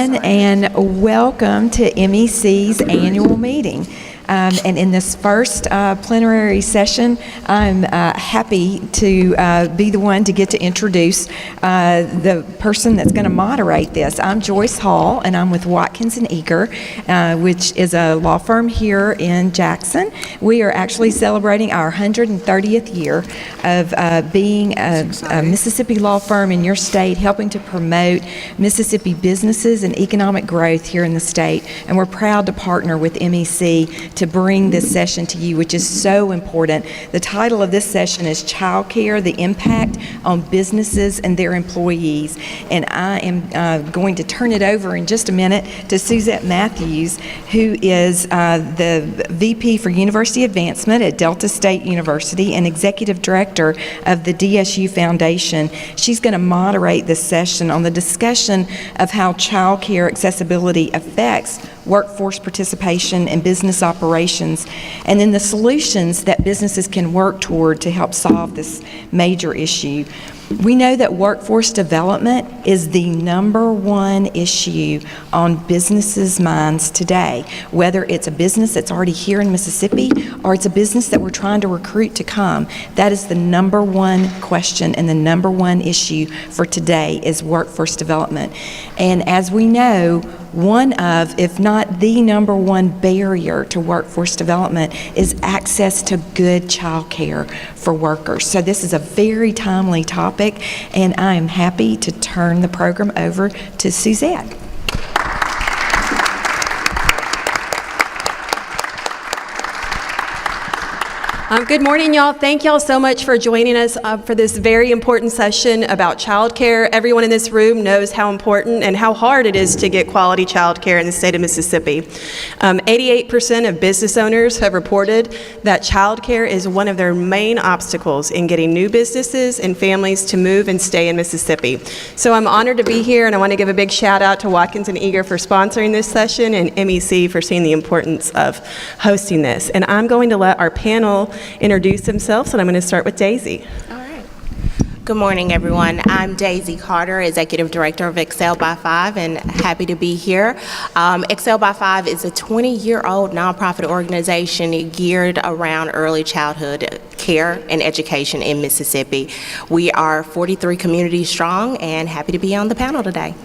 everyone, and welcome to MEC's annual meeting. And in this first plenary session, I'm happy to be the one to get to introduce the person that's going to moderate this. I'm Joyce Hall, and I'm with Watkins & Eager, which is a law firm here in Jackson. We are actually celebrating our 130th year of being a Mississippi law firm in your state, helping to promote Mississippi businesses and economic growth here in the state. And we're proud to partner with MEC to bring this session to you, which is so important. The title of this session is Child Care, the Impact on Businesses and Their Employees. And I am going to turn it over in just a minute to Suzette Matthews, who is the VP for University Advancement at Delta State University and Executive Director of the DSU Foundation. She's going to moderate this session on the discussion of how child care accessibility affects workforce participation and business operations, and then the solutions that businesses can work toward to help solve this major issue. We know that workforce development is the #1 issue on businesses' minds today, whether it's a business that's already here in Mississippi or it's a business that we're trying to recruit to come. That is the #1 question and the #1 issue for today is workforce development. And as we know, one of, if not the #1 barrier to workforce development is access to good child care for workers. So this is a very timely topic, and I am happy to turn the program over to Suzette. Good morning, y'all. Thank y'all so much for joining us for this very important session about childcare. Everyone in this room knows how important and how hard it is to get quality childcare in the state of Mississippi. 88% of business owners have reported that childcare is one of their main obstacles in getting new businesses and families to move and stay in Mississippi. So I'm honored to be here, and I want to give a big shout out to Watkins & Eager for sponsoring this session and MEC for seeing the importance of hosting this. And I'm going to let our panel introduce themselves, and I'm going to start with Daisy. All right. Good morning, everyone. I'm Daisy Carter, Executive Director of Excel by 5, and happy to be here. Excel by 5 is a 20-year-old nonprofit organization geared around early childhood care and education in Mississippi. We are 43 communities strong, and happy to be on the panel today.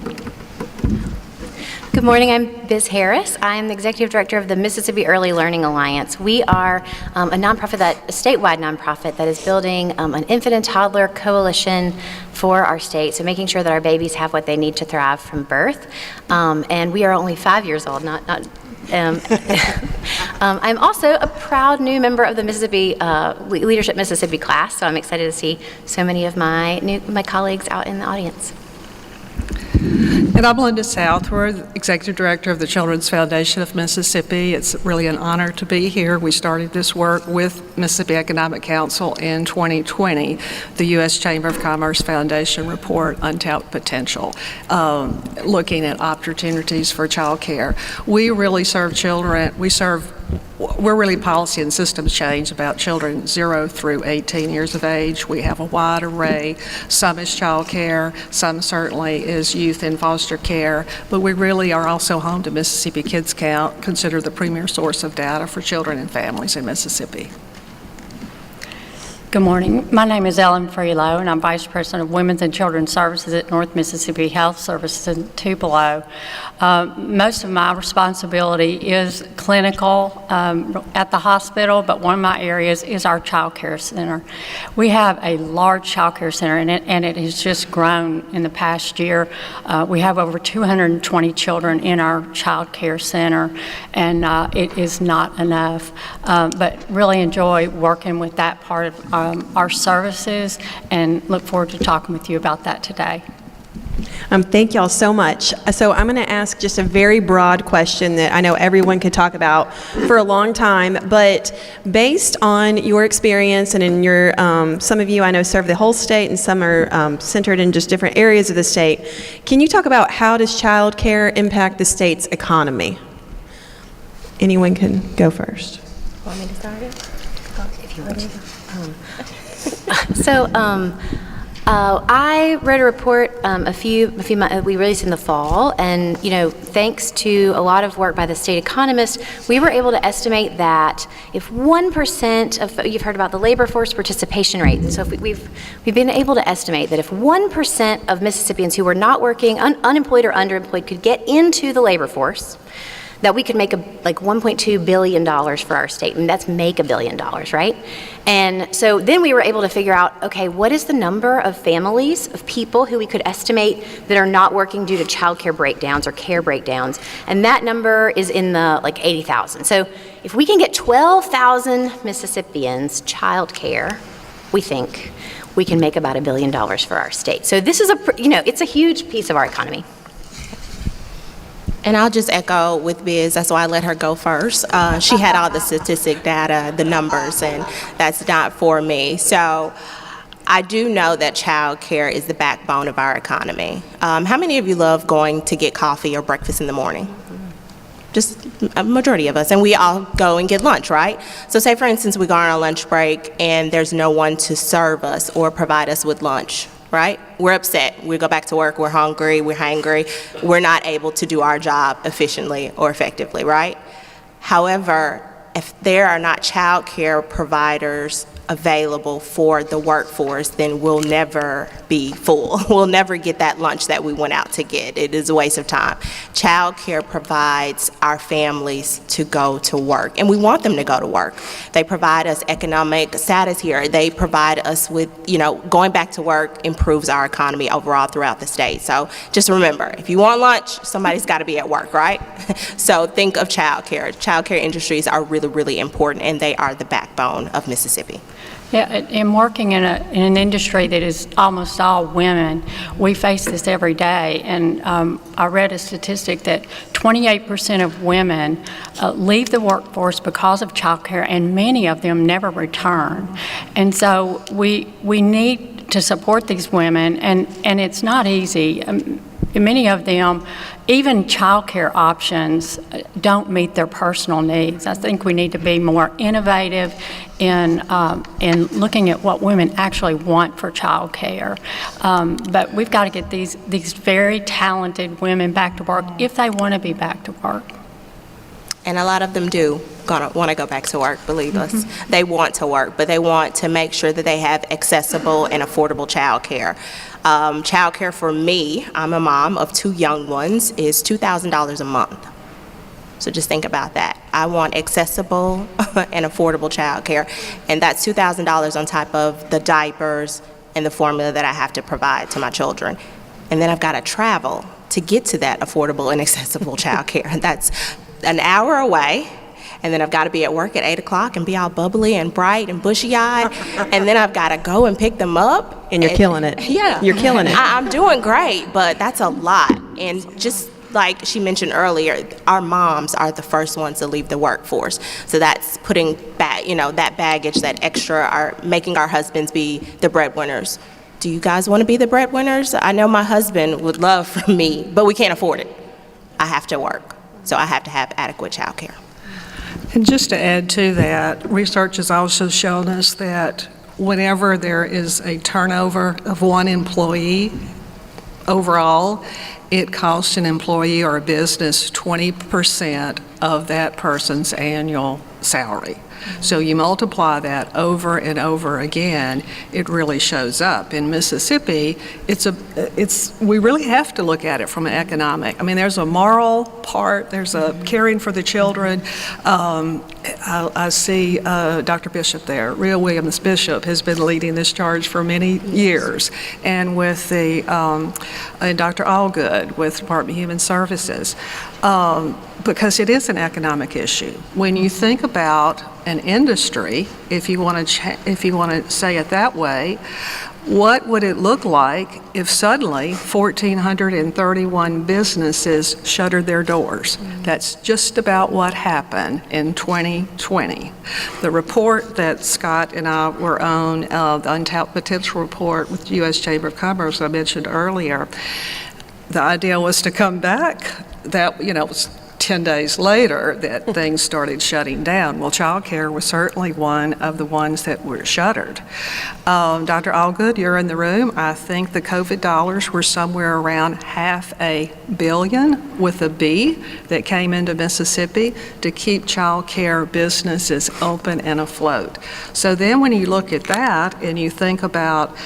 Good morning, I'm Biz Harris. I am the Executive Director of the Mississippi Early Learning Alliance. We are a statewide nonprofit that is building an infant and toddler coalition for our state, so making sure that our babies have what they need to thrive from birth. And we are only 5 years old, I'm also a proud new member of the Mississippi Leadership Mississippi class, so I'm excited to see so many of my colleagues out in the audience. And I'm Linda Southworth, Executive Director of the Children's Foundation of Mississippi. It's really an honor to be here. We started this work with Mississippi Economic Council in 2020, the U.S. Chamber of Commerce Foundation report, Untapped Potential, looking at opportunities for child care. We really serve children. We're really policy and systems change about children 0 through 18 years of age. We have a wide array. Some is child care, some certainly is youth in foster care, but we really are also home to Mississippi Kids Count, considered the premier source of data for children and families in Mississippi. Good morning. My name is Ellen Freelow, and I'm Vice President of Women's and Children's Services at North Mississippi Health Services in Tupelo. Most of my responsibility is clinical at the hospital, but one of my areas is our child care center. We have a large child care center, and it has just grown in the past year. We have over 220 children in our child care center, and it is not enough, but really enjoy working with that part of our services, and look forward to talking with you about that today. Thank y'all so much. So I'm going to ask just a very broad question that I know everyone could talk about for a long time, but based on your experience and in your, some of you I know serve the whole state and some are centered in just different areas of the state, can you talk about how does child care impact the state's economy? Anyone can go first. Want me to start it? If you want to. I wrote a report we released in the fall, and thanks to a lot of work by the state economist, we were able to estimate that if 1% of, you've heard about the labor force participation rate, and so if we've been able to estimate that if 1% of Mississippians who were not working, unemployed or underemployed, could get into the labor force, that we could make like $1.2 billion for our state, and that's make $1 billion, right? And so then we were able to figure out, okay, what is the number of families, of people who we could estimate that are not working due to childcare breakdowns or care breakdowns, and that number is in the 80,000. So if we can get 12,000 Mississippians childcare, we think we can make about $1 billion for our state. So this is it's a huge piece of our economy. And I'll just echo with Biz, that's why I let her go first. She had all the statistic data, the numbers, and that's not for me. So I do know that child care is the backbone of our economy. How many of you love going to get coffee or breakfast in the morning? Just a majority of us, and we all go and get lunch, right? So say, for instance, we go on our lunch break and there's no one to serve us or provide us with lunch, right? We're upset. We go back to work, we're hungry, we're hangry. We're not able to do our job efficiently or effectively, right? However, if there are not child care providers available for the workforce, then we'll never be full. We'll never get that lunch that we went out to get. It is a waste of time. Child care provides our families to go to work, and we want them to go to work. They provide us economic status here. They provide us with, going back to work improves our economy overall throughout the state. So just remember, if you want lunch, somebody's got to be at work, right? So think of child care. Child care industries are really, really important, and they are the backbone of Mississippi. Yeah, and working in an industry that is almost all women, we face this every day. And I read a statistic that 28% of women leave the workforce because of childcare, and many of them never return. And so we need to support these women, and it's not easy. Many of them, even childcare options, don't meet their personal needs. I think we need to be more innovative in looking at what women actually want for childcare. But we've got to get these very talented women back to work if they want to be back to work. And a lot of them do want to go back to work, believe us. They want to work, but they want to make sure that they have accessible and affordable child care. Child care for me, I'm a mom of 2 young ones, is $2,000 a month. So just think about that. I want accessible and affordable child care, and that's $2,000 on top of the diapers and the formula that I have to provide to my children. And then I've got to travel to get to that affordable and accessible child care. That's an hour away, and then I've got to be at work at 8 o'clock and be all bubbly and bright and bushy-eyed, and then I've got to go and pick them up. And you're killing it. Yeah. You're killing it. I'm doing great, but that's a lot. And just like she mentioned earlier, our moms are the first ones to leave the workforce. So that's putting back, that baggage, that extra, making our husbands be the breadwinners. Do you guys want to be the breadwinners? I know my husband would love for me, but we can't afford it. I have to work, so I have to have adequate child care. And just to add to that, research has also shown us that whenever there is a turnover of one employee overall, it costs an employee or a business 20% of that person's annual salary. So you multiply that over and over again, it really shows up. In Mississippi, we really have to look at it from an economic. I mean, there's a moral part, there's a caring for the children. I see Dr. Bishop there. Rhea Williams Bishop has been leading this charge for many years, and with and Dr. Allgood with Department of Human Services. Because it is an economic issue. When you think about an industry, if you want to say it that way, what would it look like if suddenly 1,431 businesses shuttered their doors? That's just about what happened in 2020. The report that Scott and I were on, the Untapped Potential report with U.S. Chamber of Commerce I mentioned earlier, the idea was to come back, that, 10 days later that things started shutting down. Well, childcare was certainly one of the ones that were shuttered. Dr. Allgood, you're in the room. I think the COVID dollars were somewhere around $500 million with a B that came into Mississippi to keep childcare businesses open and afloat. So then when you look at that and you think about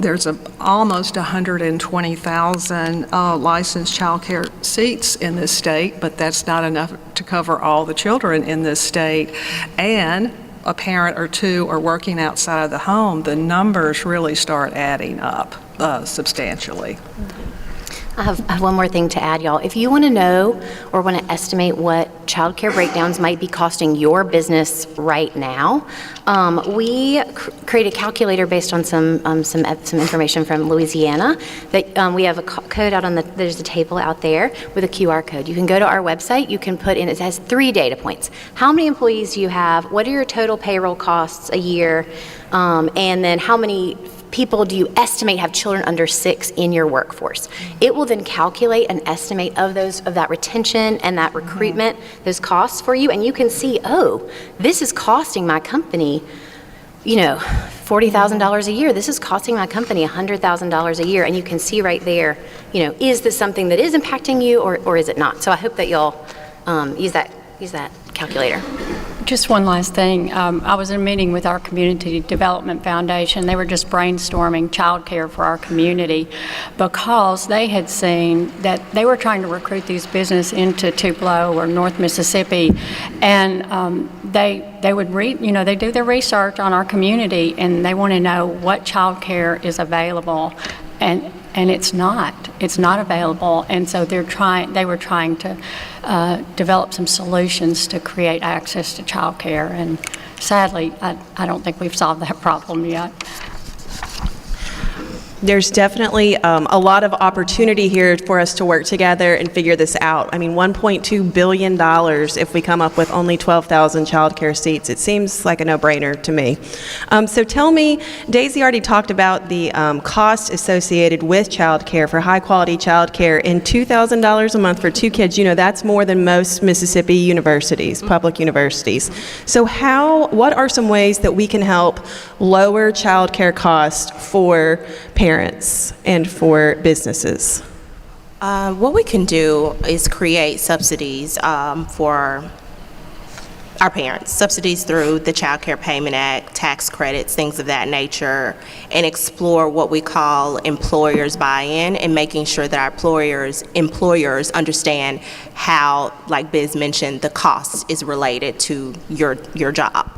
there's almost 120,000 licensed childcare seats in this state, but that's not enough to cover all the children in this state, and a parent or two are working outside of the home, the numbers really start adding up substantially. I have one more thing to add, y'all. If you want to know or want to estimate what childcare breakdowns might be costing your business right now, we create a calculator based on some information from Louisiana. That we have a code out on there's a table out there with a QR code. You can go to our website. You can put in. It has 3 data points. How many employees do you have? What are your total payroll costs a year? And then how many people do you estimate have children under 6 in your workforce? It will then calculate an estimate of that retention and that recruitment, those costs for you, and you can see, oh, this is costing my company, $40,000 a year. This is costing my company $100,000 a year, and you can see right there, is this something that is impacting you or is it not? So I hope that you'll use that calculator. Just one last thing. I was in a meeting with our Community Development Foundation. They were just brainstorming childcare for our community because they had seen that they were trying to recruit these businesses into Tupelo or North Mississippi, and they would they do their research on our community, and they want to know what childcare is available, and it's not available, and so they were trying to develop some solutions to create access to childcare, and sadly, I don't think we've solved that problem yet. There's definitely a lot of opportunity here for us to work together and figure this out. I mean, $1.2 billion if we come up with only 12,000 childcare seats. It seems like a no-brainer to me. So tell me, Daisy already talked about the cost associated with childcare for high-quality childcare, and $2,000 a month for 2 kids. That's more than most Mississippi universities, public universities. So what are some ways that we can help lower childcare costs for parents and for businesses? What we can do is create subsidies for our parents, subsidies through the Child Care Payment Act, tax credits, things of that nature, and explore what we call employers buy-in and making sure that our employers understand how, like Biz mentioned, the cost is related to your job.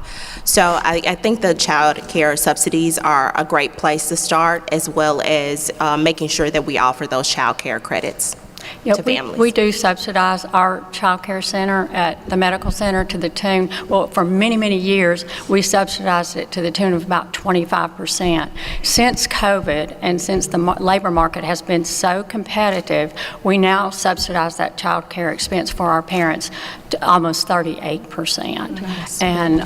So I think the child care subsidies are a great place to start, as well as making sure that we offer those child care credits to families. We do subsidize our child care center at the medical center to the tune, for many, many years, we subsidized it to the tune of about 25%. Since COVID and since the labor market has been so competitive, we now subsidize that child care expense for our parents to almost 38%. Nice. And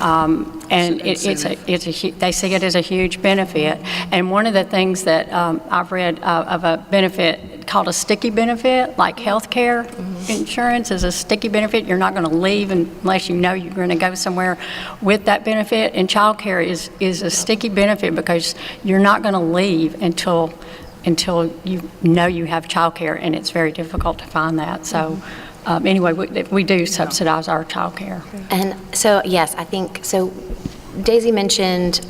they see it as a huge benefit. And one of the things that I've read of a benefit called a sticky benefit, like health care insurance is a sticky benefit. You're not going to leave unless you know you're going to go somewhere with that benefit. And child care is a sticky benefit because you're not going to leave until you know you have child care, and it's very difficult to find that. So anyway, we do subsidize our child care. And so, yes, I think, so Daisy mentioned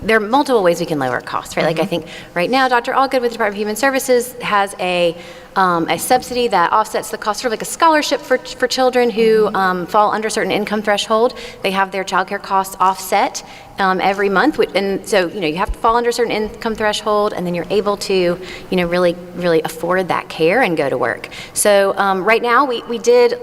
there are multiple ways we can lower costs, right? Like I think right now, Dr. Allgood with the Department of Human Services has a subsidy that offsets the cost, sort of like a scholarship for children who fall under a certain income threshold. They have their child care costs offset every month, and so you have to fall under a certain income threshold, and then you're able to really, really afford that care and go to work. So right now, we did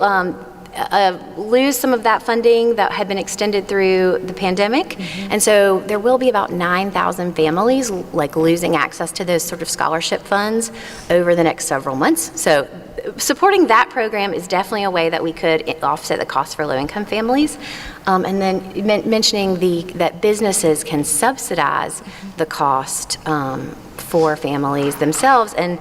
lose some of that funding that had been extended through the pandemic, and so there will be about 9,000 families losing access to those sort of scholarship funds over the next several months. So supporting that program is definitely a way that we could offset the cost for low-income families. And then mentioning that businesses can subsidize the cost for families themselves. And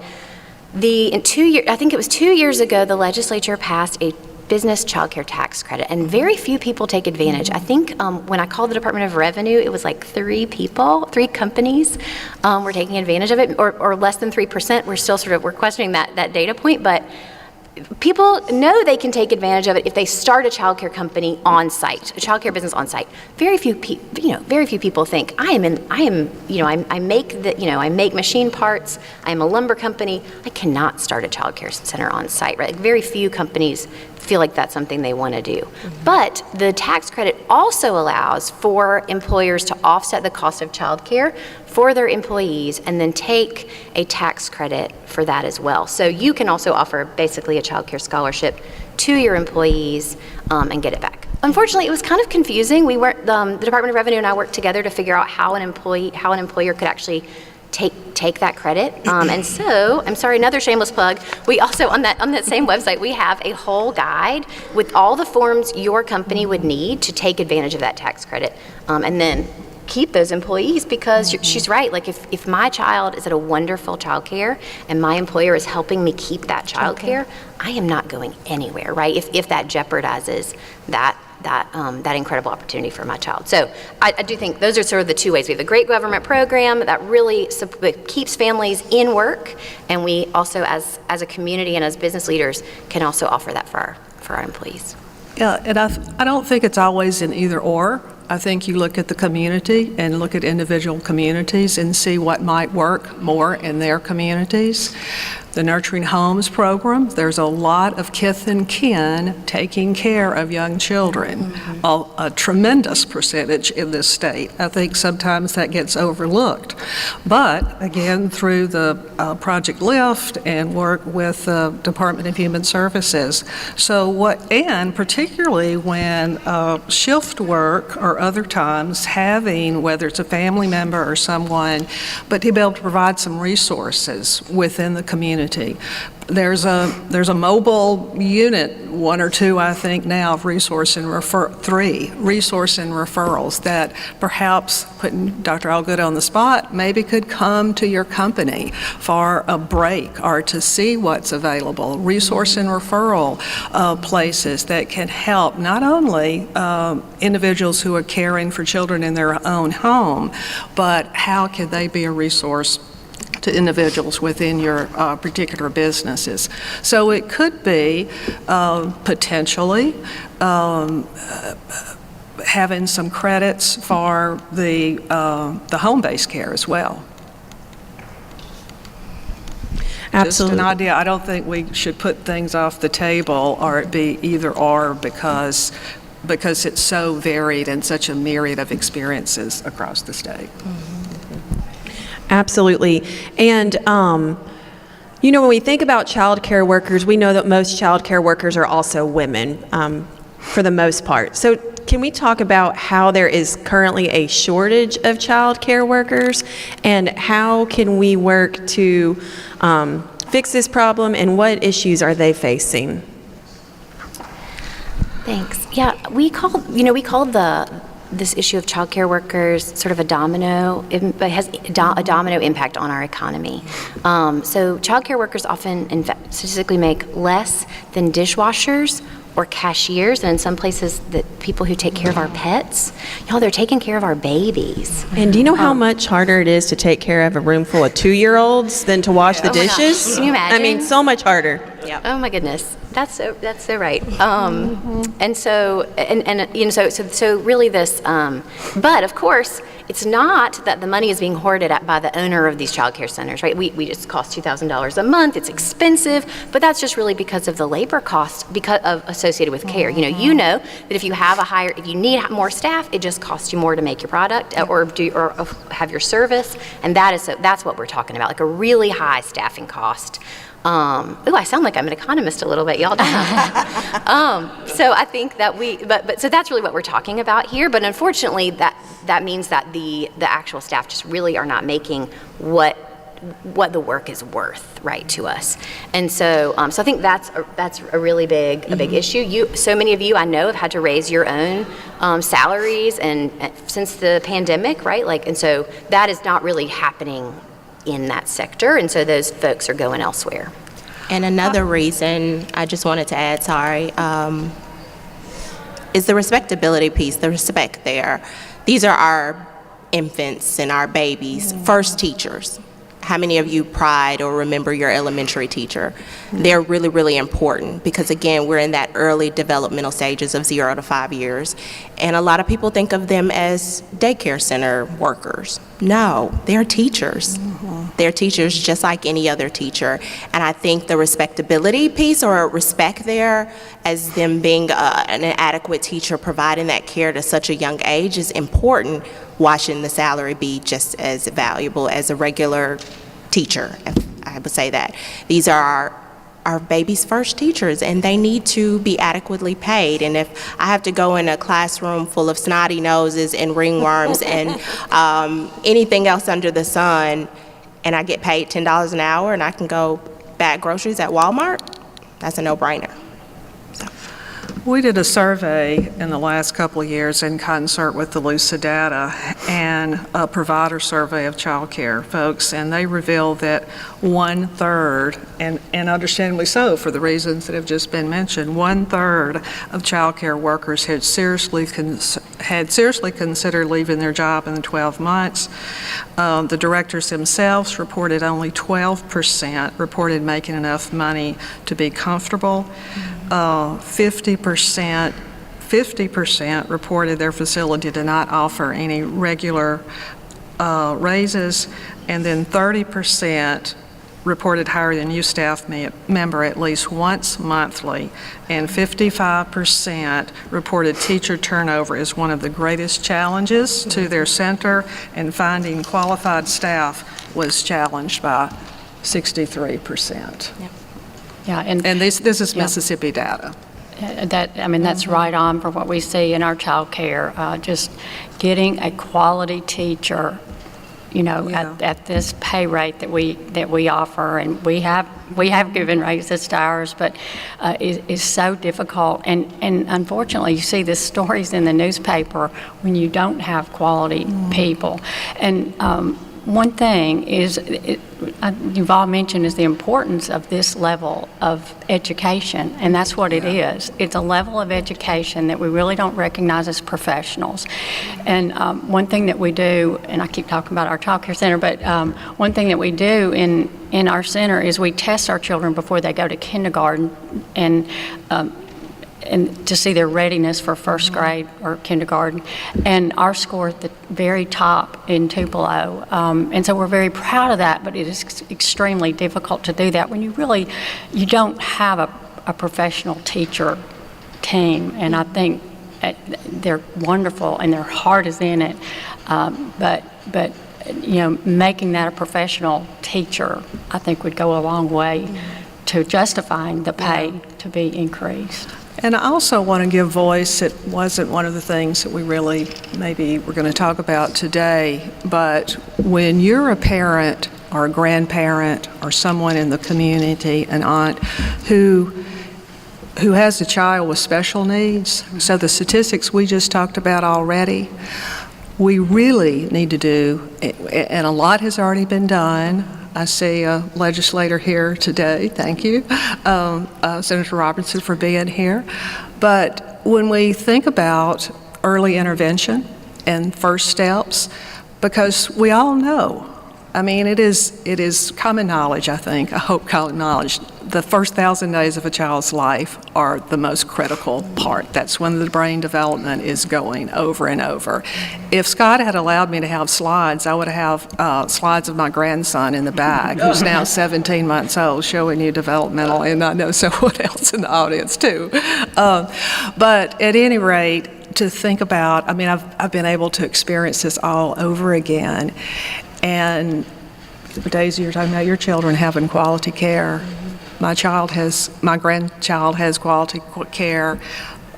In 2 years, I think it was 2 years ago, the legislature passed a business child care tax credit, and very few people take advantage. I think when I called the Department of Revenue, it was like 3 companies were taking advantage of it, or less than 3%. We're still we're questioning that data point, but people know they can take advantage of it if they start a child care company on site, a child care business on site. Very few people think I make machine parts. I am a lumber company. I cannot start a child care center on site, right? Like very few companies feel like that's something they want to do. But the tax credit also allows for employers to offset the cost of child care for their employees and then take a tax credit for that as well. So you can also offer basically a child care scholarship to your employees and get it back. Unfortunately, it was kind of confusing. We weren't, the Department of Revenue and I worked together to figure out how an employer could actually take that credit. And so, I'm sorry, another shameless plug. We also, on that same website, we have a whole guide with all the forms your company would need to take advantage of that tax credit. And then keep those employees, because she's right. Like if my child is at a wonderful child care and my employer is helping me keep that child care, I am not going anywhere, right? If that jeopardizes that incredible opportunity for my child. So I do think those are sort of the 2 ways. We have a great government program that really keeps families in work, and we also, as a community and as business leaders, can also offer that for our employees. Yeah, and I don't think it's always an either or. I think you look at the community and look at individual communities and see what might work more in their communities. The Nurturing Homes program, there's a lot of kith and kin taking care of young children, a tremendous percentage in this state. I think sometimes that gets overlooked. But again, through the Project Lift and work with the Department of Human Services. And particularly when shift work or other times having, whether it's a family member or someone, but to be able to provide some resources within the community. There's a mobile unit, 1 or 2, I think now, of 3 resource and referrals that perhaps, putting Dr. Allgood on the spot, maybe could come to your company for a break or to see what's available. Resource and referral places that can help not only individuals who are caring for children in their own home, but how can they be a resource to individuals within your particular businesses. So it could be potentially having some credits for the home-based care as well. Absolutely. Just an idea. I don't think we should put things off the table or it be either or because it's so varied and such a myriad of experiences across the state. Absolutely. And, when we think about child care workers, we know that most child care workers are also women for the most part. So can we talk about how there is currently a shortage of child care workers and how can we work to fix this problem and what issues are they facing? Thanks. Yeah, we called this issue of child care workers sort of a domino. It has a domino impact on our economy. So child care workers often, in fact, statistically make less than dishwashers or cashiers, and in some places, the people who take care of our pets, they're taking care of our babies. And do you know how much harder it is to take care of a room full of 2-year-olds than to wash the dishes? Can you imagine? I mean, so much harder. Yeah. Oh my goodness, that's so right. And so so really this, but of course, it's not that the money is being hoarded by the owner of these child care centers, right? We just cost $2,000 a month. It's expensive, but that's just really because of the labor cost associated with care. You know that if you need more staff, it just costs you more to make your product or have your service, and that's what we're talking about, like a really high staffing cost. I sound like I'm an economist a little bit, y'all, don't I? So I think that so that's really what we're talking about here. But unfortunately, that means that the actual staff just really are not making what the work is worth, right, to us. And so I think that's a really big issue. So many of you I know have had to raise your own salaries and since the pandemic, right? And so that is not really happening in that sector, and so those folks are going elsewhere. And another reason, I just wanted to add, sorry, is the respectability piece, the respect there. These are our infants and our babies, first teachers. How many of you pride or remember your elementary teacher? They're really, really important because, again, we're in that early developmental stages of 0 to 5 years. And a lot of people think of them as daycare center workers. No, they're teachers. They're teachers just like any other teacher. And I think the respectability piece or respect there as them being an adequate teacher providing that care to such a young age is important. Why shouldn't the salary be just as valuable as a regular teacher? I would say that. These are our baby's first teachers, and they need to be adequately paid. And if I have to go in a classroom full of snotty noses and ringworms and anything else under the sun, and I get paid $10 an hour and I can go bag groceries at Walmart, that's a no-brainer. We did a survey in the last couple of years in concert with the LUSA data and a provider survey of child care folks, and they revealed that 1/3, and understandably so for the reasons that have just been mentioned, 1/3 of child care workers had seriously considered leaving their job in the 12 months. The directors themselves reported only 12% reported making enough money to be comfortable. 50% reported their facility did not offer any regular raises, and then 30% reported hiring a new staff member at least once monthly, and 55% reported teacher turnover is one of the greatest challenges to their center, and finding qualified staff was challenged by 63%. Yep. Yeah, And this is Yeah. Mississippi data. That's right on for what we see in our child care. Just getting a quality teacher, at this pay rate that we offer, and we have given raises to ours, but is so difficult. And unfortunately, you see the stories in the newspaper when you don't have quality people. And one thing is, you've all mentioned, is the importance of this level of education, and that's what it is. It's a level of education that we really don't recognize as professionals. And one thing that we do, and I keep talking about our child care center, but one thing that we do in our center is we test our children before they go to kindergarten, and to see their readiness for first grade or kindergarten. And our score at the very top in Tupelo. And so we're very proud of that, but it is extremely difficult to do that when you don't have a professional teacher team. And I think they're wonderful and their heart is in it. But making that a professional teacher, I think, would go a long way to justifying the pay to be increased. And I also want to give voice, it wasn't one of the things that we really maybe we're going to talk about today, but when you're a parent or a grandparent or someone in the community, an aunt, who has a child with special needs, so the statistics we just talked about already, we really need to do, and a lot has already been done. I see a legislator here today, thank you, Senator Robertson, for being here. But when we think about early intervention and first steps, because we all know, I mean, it is common knowledge, I think, I hope common knowledge, the first 1,000 days of a child's life are the most critical part. That's when the brain development is going over and over. If Scott had allowed me to have slides, I would have slides of my grandson in the back, who's now 17 months old, showing you developmental, and I know someone else in the audience too. But at any rate, to think about, I mean, I've been able to experience this all over again. And Daisy, you're talking about your children having quality care. My grandchild has quality care.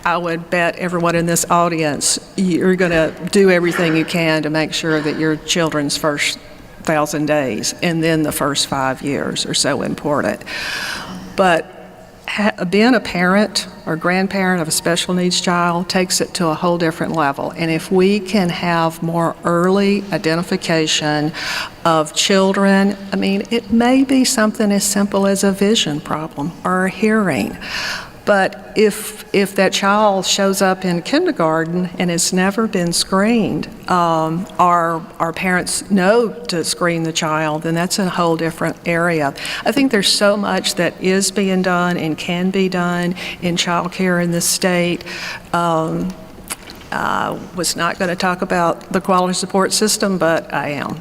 I would bet everyone in this audience, you're going to do everything you can to make sure that your children's first 1,000 days and then the first 5 years are so important. But being a parent or grandparent of a special needs child takes it to a whole different level. And if we can have more early identification of children, I mean, it may be something as simple as a vision problem or a hearing. But if that child shows up in kindergarten and has never been screened, our parents know to screen the child, then that's a whole different area. I think there's so much that is being done and can be done in child care in this state. I was not going to talk about the quality support system, but I am,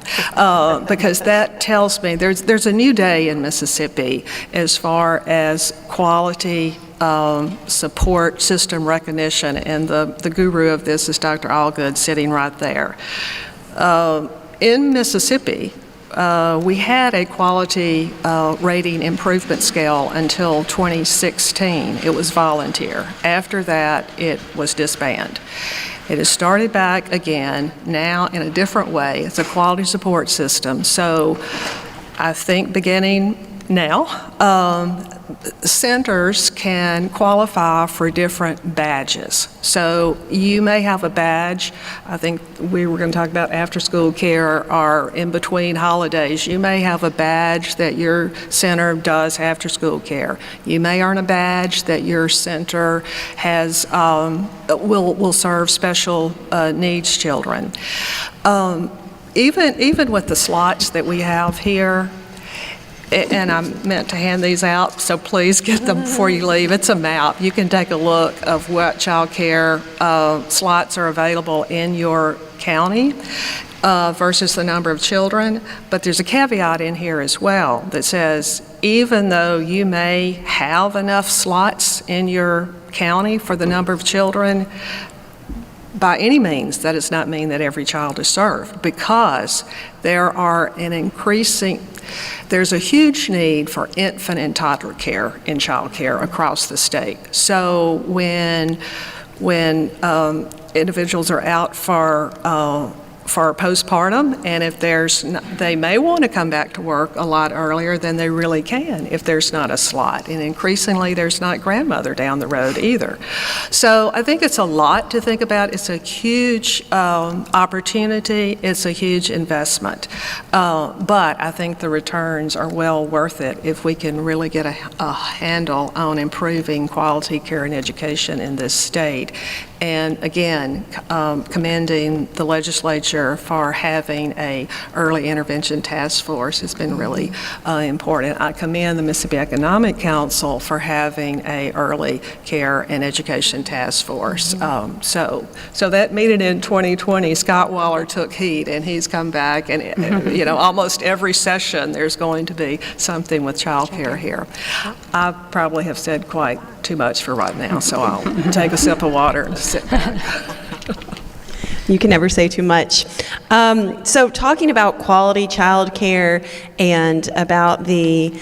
because that tells me there's a new day in Mississippi as far as quality support system recognition, and the guru of this is Dr. Allgood, sitting right there. In Mississippi, we had a quality rating improvement scale until 2016. It was volunteer. After that, it was disbanded. It has started back again, now in a different way. It's a quality support system. So I think beginning now, centers can qualify for different badges. So you may have a badge, I think we were going to talk about after-school care or in between holidays. You may have a badge that your center does after-school care. You may earn a badge that your center has will serve special needs children. Even with the slots that we have here, and I meant to hand these out, so please get them before you leave. It's a map. You can take a look of what child care slots are available in your county versus the number of children. But there's a caveat in here as well that says, even though you may have enough slots in your county for the number of children, by any means, that does not mean that every child is served, because there's a huge need for infant and toddler care in child care across the state. So when individuals are out for postpartum, and if they may want to come back to work a lot earlier than they really can if there's not a slot. And increasingly, there's not grandmother down the road either. So I think it's a lot to think about. It's a huge opportunity. It's a huge investment. But I think the returns are well worth it if we can really get a handle on improving quality care and education in this state. And again, commending the legislature for having a early intervention task force has been really important. I commend the Mississippi Economic Council for having a early care and education task force. So that meeting in 2020, Scott Waller took heat, and he's come back, and almost every session there's going to be something with child care here. I probably have said quite too much for right now, so I'll take a sip of water and sit back. You can never say too much. So talking about quality child care and about the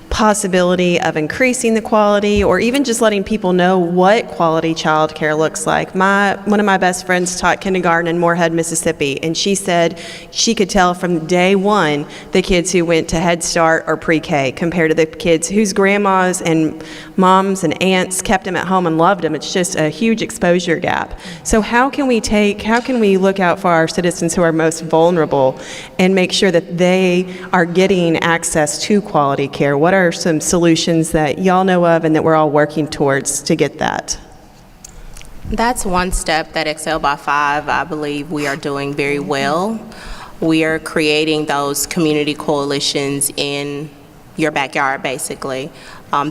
possibility of increasing the quality, or even just letting people know what quality child care looks like. One of my best friends taught kindergarten in Moorhead, Mississippi, and she said she could tell from day one the kids who went to Head Start or pre-K compared to the kids whose grandmas and moms and aunts kept them at home and loved them. It's just a huge exposure gap. So how can we look out for our citizens who are most vulnerable and make sure that they are getting access to quality care? What are some solutions that y'all know of and that we're all working towards to get that? That's one step that Excel by 5, I believe we are doing very well. We are creating those community coalitions in your backyard, basically,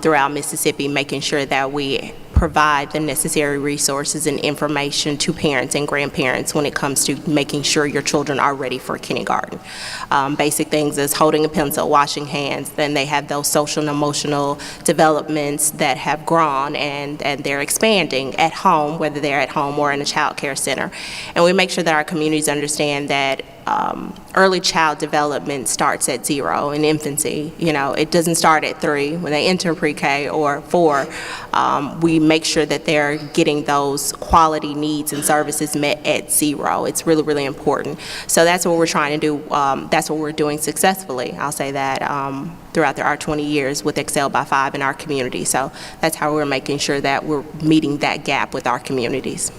throughout Mississippi, making sure that we provide the necessary resources and information to parents and grandparents when it comes to making sure your children are ready for kindergarten. Basic things is holding a pencil, washing hands, then they have those social and emotional developments that have grown and they're expanding at home, whether they're at home or in a child care center. And we make sure that our communities understand that early child development starts at 0 in infancy. You know, it doesn't start at 3 when they enter pre-K or 4. We make sure that they're getting those quality needs and services met at 0. It's really, really important. So that's what we're trying to do. That's what we're doing successfully. I'll say that throughout our 20 years with Excel by 5 in our community. So that's how we're making sure that we're meeting that gap with our communities.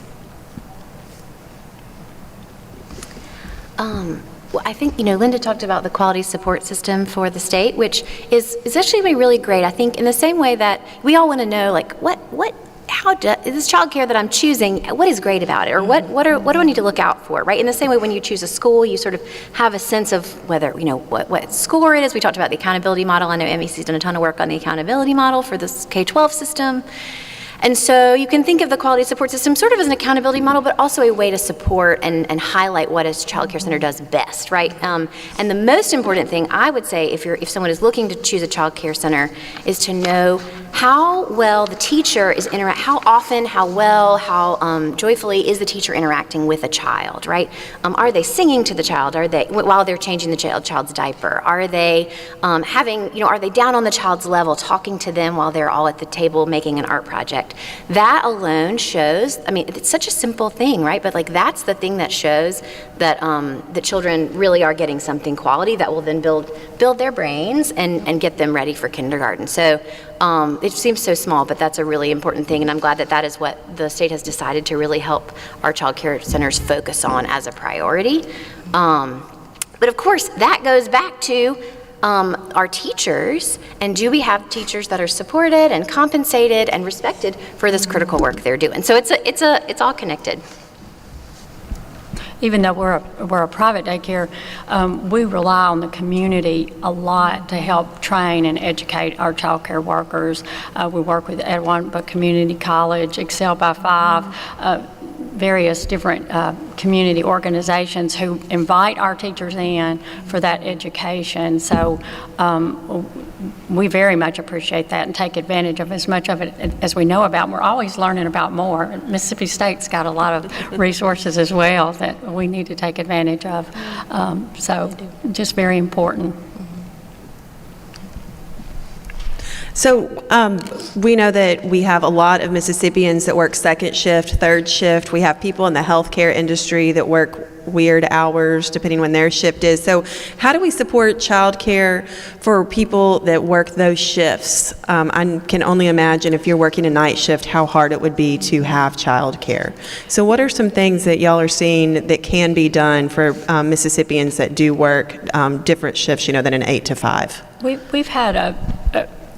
Well, I think, Linda talked about the quality support system for the state, which is actually really great. I think in the same way that we all want to know, like, how this child care that I'm choosing, what is great about it? Or what do I need to look out for, right? In the same way when you choose a school, you sort of have a sense of whether, what score it is. We talked about the accountability model. I know MEC's done a ton of work on the accountability model for this K-12 system. And so you can think of the quality support system sort of as an accountability model, but also a way to support and highlight what a child care center does best, right? And the most important thing I would say if someone is looking to choose a child care center is to know how well the teacher is how often, how well, how joyfully is the teacher interacting with a child, right? Are they singing to the child? Are they, while they're changing the child's diaper? Are they are they down on the child's level, talking to them while they're all at the table making an art project? That alone shows, it's such a simple thing, right? But that's the thing that shows that the children really are getting something quality that will then build their brains and get them ready for kindergarten. So it seems so small, but that's a really important thing, and I'm glad that is what the state has decided to really help our child care centers focus on as a priority. But of course, that goes back to our teachers, and do we have teachers that are supported and compensated and respected for this critical work they're doing? So it's all connected. Even though we're a private daycare, we rely on the community a lot to help train and educate our child care workers. We work with Edwina Community College, Excel by 5, various different community organizations who invite our teachers in for that education. So we very much appreciate that and take advantage of as much of it as we know about. We're always learning about more. Mississippi State's got a lot of resources as well that we need to take advantage of. So just very important. So we know that we have a lot of Mississippians that work second shift, third shift. We have people in the healthcare industry that work weird hours depending when their shift is. So how do we support childcare for people that work those shifts? I can only imagine if you're working a night shift how hard it would be to have childcare. So what are some things that y'all are seeing that can be done for Mississippians that do work different shifts, than an 8 to 5? We've had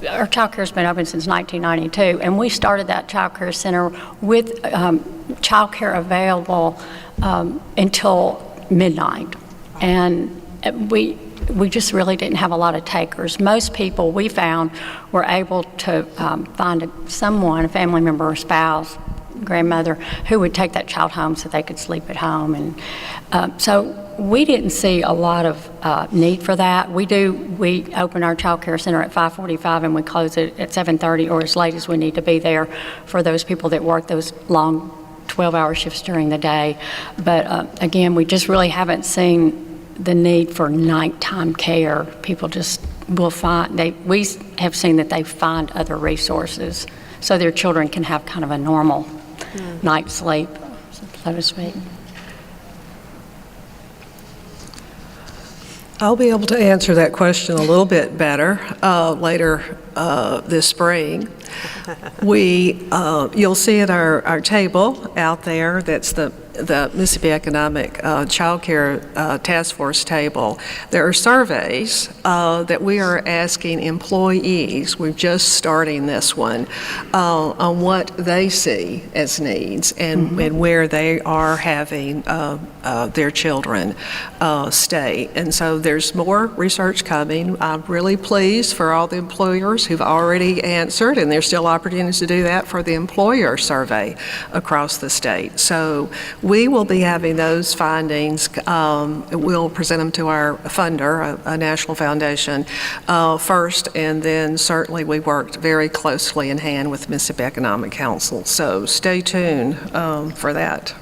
our child care has been open since 1992, and we started that child care center with child care available until midnight. And we just really didn't have a lot of takers. Most people we found were able to find a family member or spouse, grandmother, who would take that child home so they could sleep at home. And so we didn't see a lot of need for that. We open our child care center at 5:45 and we close it at 7:30 or as late as we need to be there for those people that work those long 12-hour shifts during the day. But again, we just really haven't seen the need for nighttime care. People just will we have seen that they find other resources so their children can have kind of a normal night's sleep, so to speak. I'll be able to answer that question a little bit better later this spring. You'll see at our table out there, that's the Mississippi Economic Child Care Task Force table. There are surveys that we are asking employees, we're just starting this one, on what they see as needs and where they are having their children stay. And so there's more research coming. I'm really pleased for all the employers who've already answered, and there's still opportunities to do that for the employer survey across the state. So we will be having those findings. We'll present them to our funder, a national foundation, first, and then certainly we worked very closely in hand with Mississippi Economic Council. So stay tuned for that.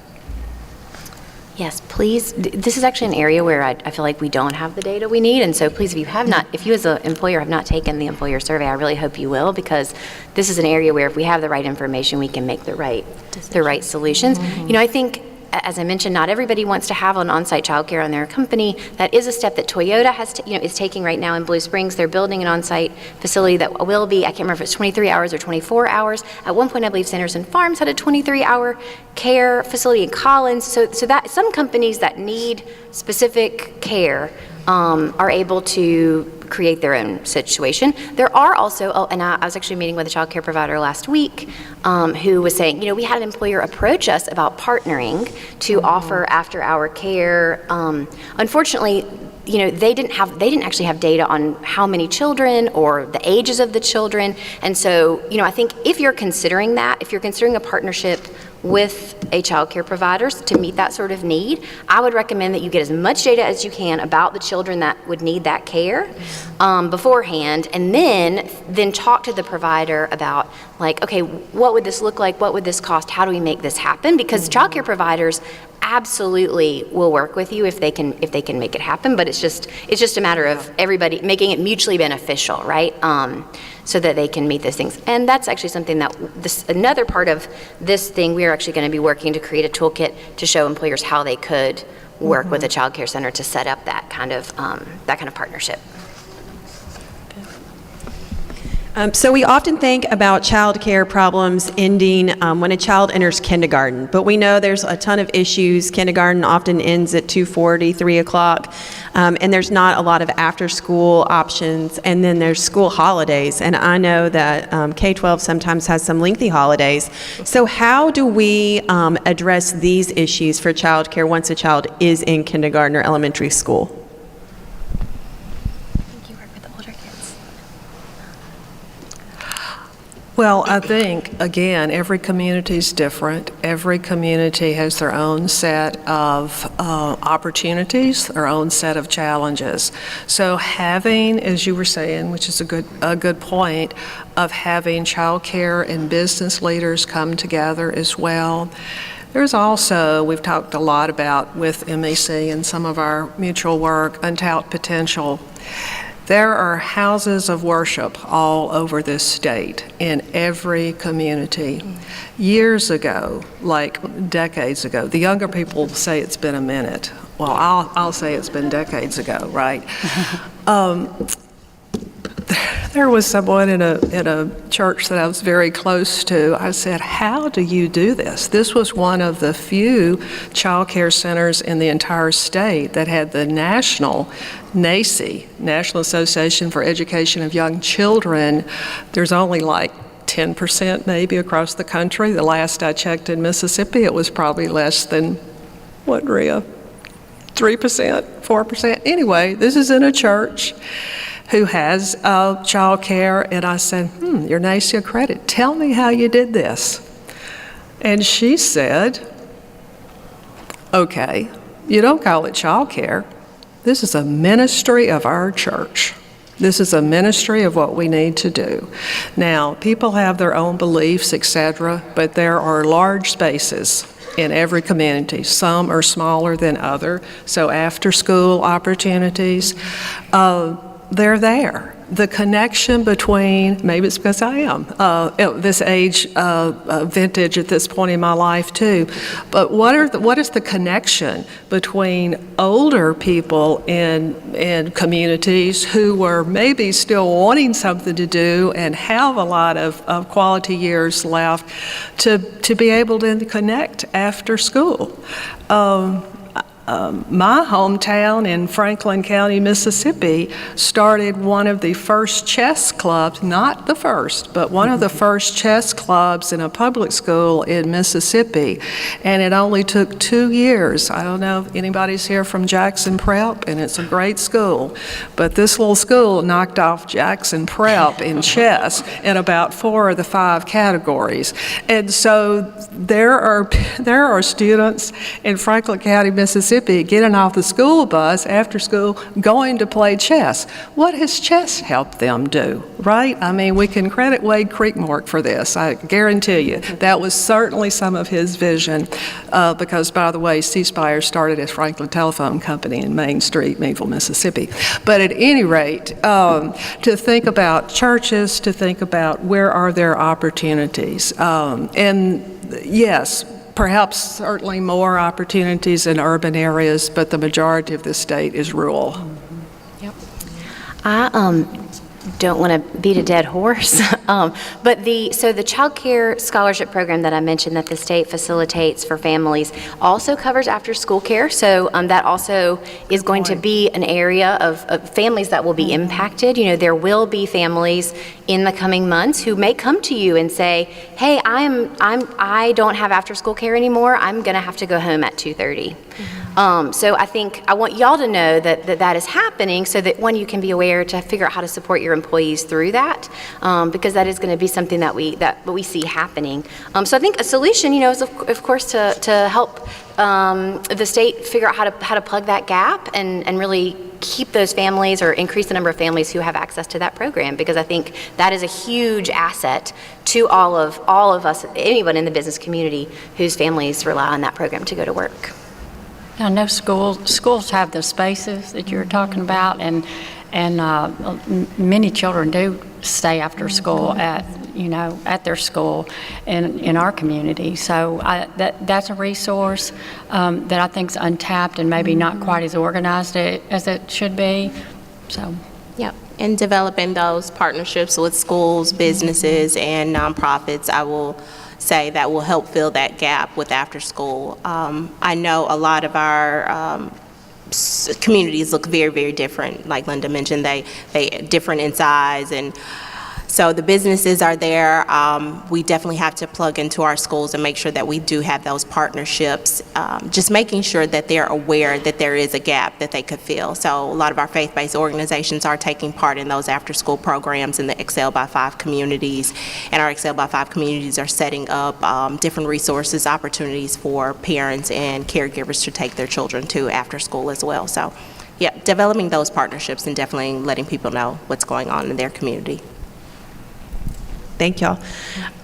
Yes, please. This is actually an area where I feel like we don't have the data we need, and so please, if you as an employer have not taken the employer survey, I really hope you will, because this is an area where if we have the right information, we can make the right solutions. You know, I think, as I mentioned, not everybody wants to have an on-site childcare in their company. That is a step that Toyota is taking right now in Blue Springs. They're building an on-site facility that will be, I can't remember if it's 23 hours or 24 hours. At one point, I believe Sanderson Farms had a 23-hour care facility in Collins. So that some companies that need specific care are able to create their own situation. There are also, and I was actually meeting with a child care provider last week who was saying, we had an employer approach us about partnering to offer after-hour care. Unfortunately, they didn't actually have data on how many children or the ages of the children. And so, I think if you're considering a partnership with a child care provider to meet that sort of need, I would recommend that you get as much data as you can about the children that would need that care beforehand, and then talk to the provider about, like, okay, what would this look like? What would this cost? How do we make this happen? Because child care providers absolutely will work with you if they can make it happen, but it's just a matter of everybody making it mutually beneficial, right? So that they can meet those things. And that's actually something that another part of this thing, we're actually going to be working to create a toolkit to show employers how they could work with a child care center to set up that kind of partnership. So we often think about child care problems ending when a child enters kindergarten, but we know there's a ton of issues. Kindergarten often ends at 2:40, 3 o'clock, and there's not a lot of after-school options, and then there's school holidays, and I know that K-12 sometimes has some lengthy holidays. So how do we address these issues for child care once a child is in kindergarten or elementary school? Well, I think, again, every community is different. Every community has their own set of opportunities, their own set of challenges. So having, as you were saying, which is a good point, of having child care and business leaders come together as well. There's also, we've talked a lot about with MEC and some of our mutual work, untapped potential. There are houses of worship all over this state in every community. Years ago, like decades ago, the younger people say it's been a minute. Well, I'll say it's been decades ago, right? There was someone in a church that I was very close to. I said, how do you do this? This was one of the few child care centers in the entire state that had the national NAEYC, National Association for Education of Young Children. There's only like 10% maybe across the country. The last I checked in Mississippi, it was probably less than, what, Rhea? 3%, 4%? Anyway, this is in a church who has child care, and I said, you're NAEYC accredited. Tell me how you did this. And she said, okay, you don't call it child care. This is a ministry of our church. This is a ministry of what we need to do. Now, people have their own beliefs, etc., but there are large spaces in every community. Some are smaller than others, so after-school opportunities, they're there. The connection between, maybe it's because I am at this age, vintage at this point in my life too, but what is the connection between older people in communities who were maybe still wanting something to do and have a lot of quality years left to be able to connect after school? My hometown in Franklin County, Mississippi, started one of the first chess clubs, not the first, but one of the first chess clubs in a public school in Mississippi. And it only took 2 years. I don't know if anybody's here from Jackson Prep, and it's a great school. But this little school knocked off Jackson Prep in chess in about 4 of the 5 categories. And so there are students in Franklin County, Mississippi, Mississippi, getting off the school bus after school, going to play chess. What has chess helped them do, right? I mean, we can credit Wade Creekmark for this. I guarantee you. That was certainly some of his vision because, by the way, C. Spire started as Franklin Telephone Company in Main Street, Meadville, Mississippi. But at any rate, to think about churches, to think about where are there opportunities. And yes, perhaps certainly more opportunities in urban areas, but the majority of the state is rural. I don't want to beat a dead horse, but the child care scholarship program that I mentioned that the state facilitates for families also covers after school care. So that also is going to be an area of families that will be impacted. You know, there will be families in the coming months who may come to you and say, "Hey, I don't have after school care anymore. I'm going to have to go home at 2:30." So I think I want y'all to know that is happening, so that one, you can be aware to figure out how to support your employees through that, because that is going to be something that we see happening. So I think a solution, you know, is of course to help the state figure out how to plug that gap and really keep those families or increase the number of families who have access to that program, because I think that is a huge asset to all of us, anyone in the business community whose families rely on that program to go to work. I know schools have the spaces that you're talking about, and many children do stay after school at their school in our community. So that's a resource that I think is untapped and maybe not quite as organized as it should be. So. Yep. And developing those partnerships with schools, businesses, and nonprofits, I will say that will help fill that gap with after school. I know a lot of our communities look very, very different. Like Linda mentioned, they different in size, and so the businesses are there. We definitely have to plug into our schools and make sure that we do have those partnerships, just making sure that they're aware that there is a gap that they could fill. So a lot of our faith-based organizations are taking part in those after-school programs in the Excel by 5 communities, and our Excel by 5 communities are setting up different resources, opportunities for parents and caregivers to take their children to after school as well. So yeah, developing those partnerships and definitely letting people know what's going on in their community. Thank y'all.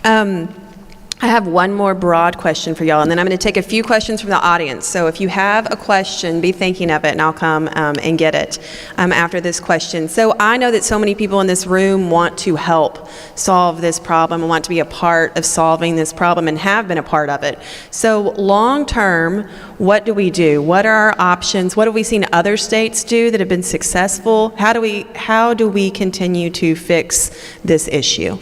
I have one more broad question for y'all, and then I'm going to take a few questions from the audience. So if you have a question, be thinking of it, and I'll come and get it after this question. So I know that so many people in this room want to help solve this problem and want to be a part of solving this problem and have been a part of it. So long term, what do we do? What are our options? What have we seen other states do that have been successful? How do we continue to fix this issue?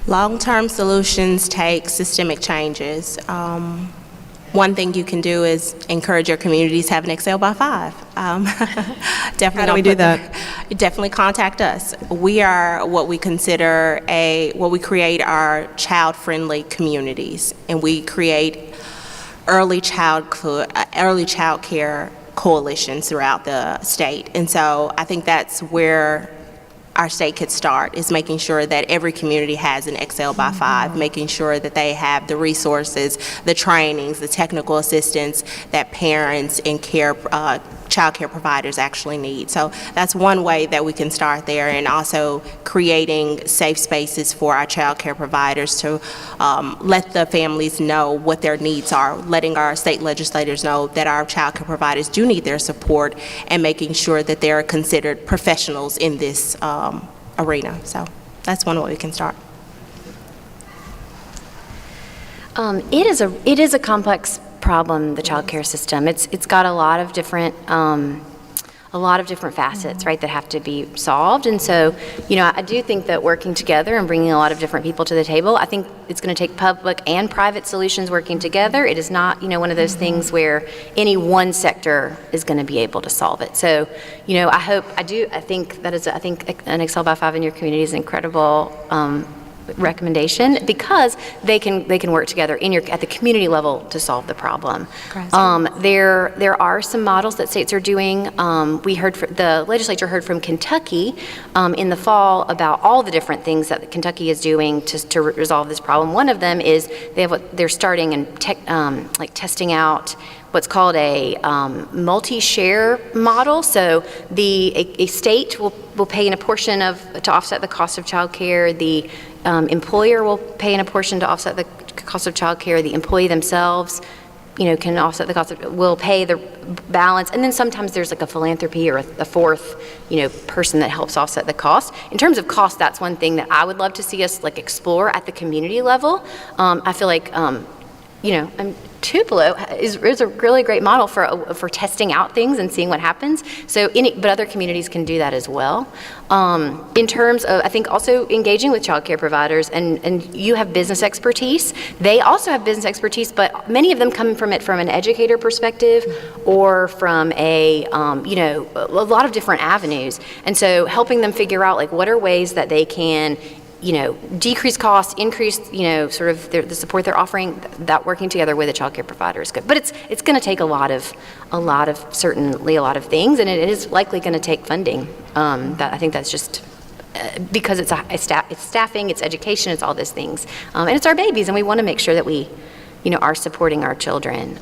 Long-term solutions take systemic changes. One thing you can do is encourage your communities to have an Excel by 5. Definitely. How do we do that? Definitely contact us. We are what we consider what we create are child-friendly communities, and we create early child care coalitions throughout the state. And so I think that's where our state could start, is making sure that every community has an Excel by 5, making sure that they have the resources, the trainings, the technical assistance that parents and child care providers actually need. So that's one way that we can start there, and also creating safe spaces for our child care providers to let the families know what their needs are, letting our state legislators know that our child care providers do need their support, and making sure that they're considered professionals in this arena. So that's one way we can start. It is a complex problem, the child care system. It's got a lot of different facets, right, that have to be solved. And so, you know, I do think that working together and bringing a lot of different people to the table, I think it's going to take public and private solutions working together. It is not, you know, one of those things where any one sector is going to be able to solve it. So, you know, I think an Excel by 5 in your community is an incredible recommendation because they can work together at the community level to solve the problem. There are some models that states are doing. The legislature heard from Kentucky in the fall about all the different things that Kentucky is doing to resolve this problem. One of them is they're starting and testing out what's called a multi-share model. So a state will pay in a portion to offset the cost of childcare. The employer will pay in a portion to offset the cost of childcare. The employee themselves, can offset the cost will pay the balance. And then sometimes there's like a philanthropy or a fourth, person that helps offset the cost. In terms of cost, that's one thing that I would love to see us explore at the community level. I feel like, Tupelo is a really great model for testing out things and seeing what happens. But other communities can do that as well. In terms of, I think, also engaging with child care providers, and you have business expertise. They also have business expertise, but many of them come from an educator perspective or from a lot of different avenues. And so helping them figure out what are ways that they can decrease costs, increase, sort of the support they're offering, that working together with a child care provider is good. But it's going to take certainly a lot of things, and it is likely going to take funding. I think that's just because it's staffing, it's education, it's all those things. And it's our babies, and we want to make sure that we, are supporting our children.